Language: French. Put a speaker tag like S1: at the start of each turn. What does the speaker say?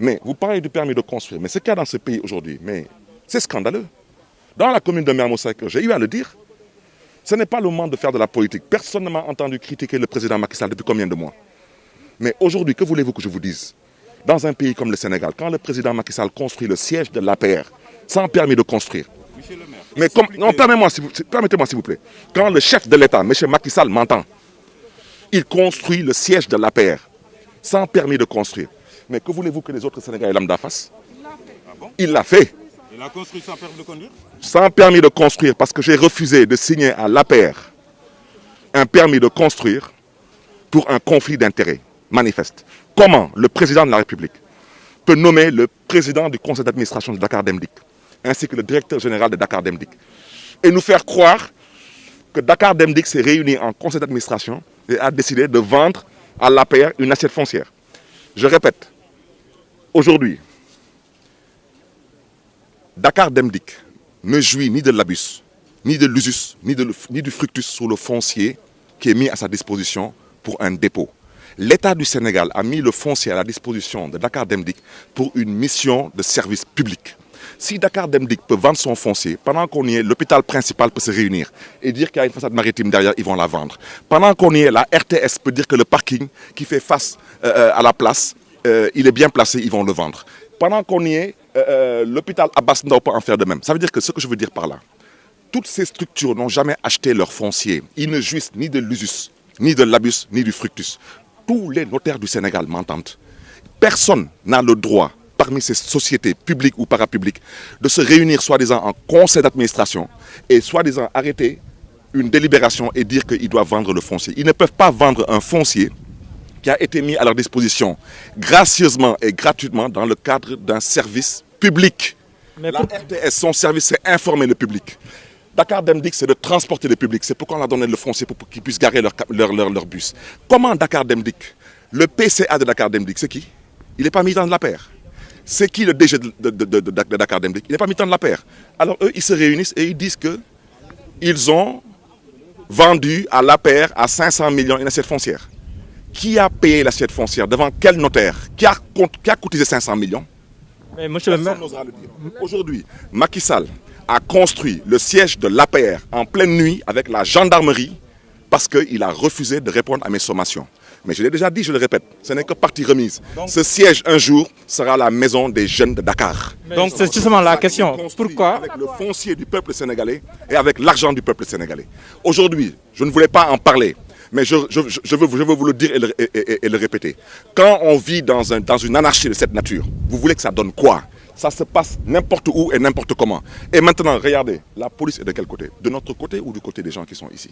S1: Mais vous parlez du permis de construire. Mais ce qu'il y a dans ce pays aujourd'hui, mais c'est scandaleux. Dans la commune de Mermoz Sacré, j'ai eu à le dire, ce n'est pas le moment de faire de la politique. Personne ne m'a entendu critiquer le président Macky Sall depuis combien de mois. Mais aujourd'hui, que voulez-vous que je vous dise? Dans un pays comme le Sénégal, quand le président Macky Sall construit le siège de l'APR, sans permis de construire.
S2: Monsieur le maire,
S1: Mais comme, non, permettez-moi s'il vous plaît. Quand le chef de l'État, M. Macky Sall, m'entend, il construit le siège de l'APR, sans permis de construire. Mais que voulez-vous que les autres Sénégalais lambda fassent? Il l'a fait.
S2: Il a construit sans permis de conduire?
S1: Sans permis de construire, parce que j'ai refusé de signer à l'APR un permis de construire pour un conflit d'intérêts manifeste. Comment le président de la République peut nommer le président du conseil d'administration de Dakar Dem Dikk, ainsi que le directeur général de Dakar Dem Dikk, et nous faire croire que Dakar Dem Dikk s'est réuni en conseil d'administration et a décidé de vendre à l'APR une assiette foncière? Je répète, aujourd'hui, Dakar Dem Dikk ne jouit ni de l'abus, ni de l'usus, ni du fructus sur le foncier qui est mis à sa disposition pour un dépôt. L'État du Sénégal a mis le foncier à la disposition de Dakar Dem Dikk pour une mission de service public. Si Dakar Dem Dikk peut vendre son foncier, pendant qu'on y est, l'hôpital principal peut se réunir et dire qu'il y a une façade maritime derrière, ils vont la vendre. Pendant qu'on y est, la RTS peut dire que le parking qui fait face à la place, il est bien placé, ils vont le vendre. Pendant qu'on y est, l'hôpital Abass Ndao peut en faire de même. Ça veut dire que ce que je veux dire par là, toutes ces structures n'ont jamais acheté leur foncier. Ils ne jouissent ni de l'usus, ni de l'abus, ni du fructus. Tous les notaires du Sénégal m'entendent. Personne n'a le droit, parmi ces sociétés publiques ou parapubliques, de se réunir soi-disant en conseil d'administration et soi-disant arrêter une délibération et dire qu'ils doivent vendre le foncier. Ils ne peuvent pas vendre un foncier qui a été mis à leur disposition gracieusement et gratuitement dans le cadre d'un service public. Mais la RTS, son service, c'est informer le public. Dakar Dem Dikk, c'est de transporter le public. C'est pourquoi on a donné le foncier pour qu'ils puissent garer leur bus. Comment Dakar Dem Dikk, le PCA de Dakar Dem Dikk, c'est qui? Il n'est pas militant de l'APR. C'est qui le DG de Dakar Dem Dikk? Il n'est pas militant de l'APR. Alors eux, ils se réunissent et ils disent qu'ils ont vendu à l'APR à 500 millions une assiette foncière. Qui a payé l'assiette foncière? Devant quel notaire? Qui a cotisé 500 millions?
S3: Mais monsieur le maire,
S1: aujourd'hui, Macky Sall a construit le siège de l'APR en pleine nuit avec la gendarmerie parce qu'il a refusé de répondre à mes sommations. Mais je l'ai déjà dit, je le répète, ce n'est que partie remise. Donc, ce siège, un jour, sera la maison des jeunes de Dakar.
S3: Donc c'est justement la question. Pourquoi?
S1: Avec le foncier du peuple sénégalais et avec l'argent du peuple sénégalais. Aujourd'hui, je ne voulais pas en parler, mais je veux vous le dire et le répéter. Quand on vit dans une anarchie de cette nature, vous voulez que ça donne quoi? Ça se passe n'importe où et n'importe comment. Et maintenant, regardez, la police est de quel côté? De notre côté ou du côté des gens qui sont ici?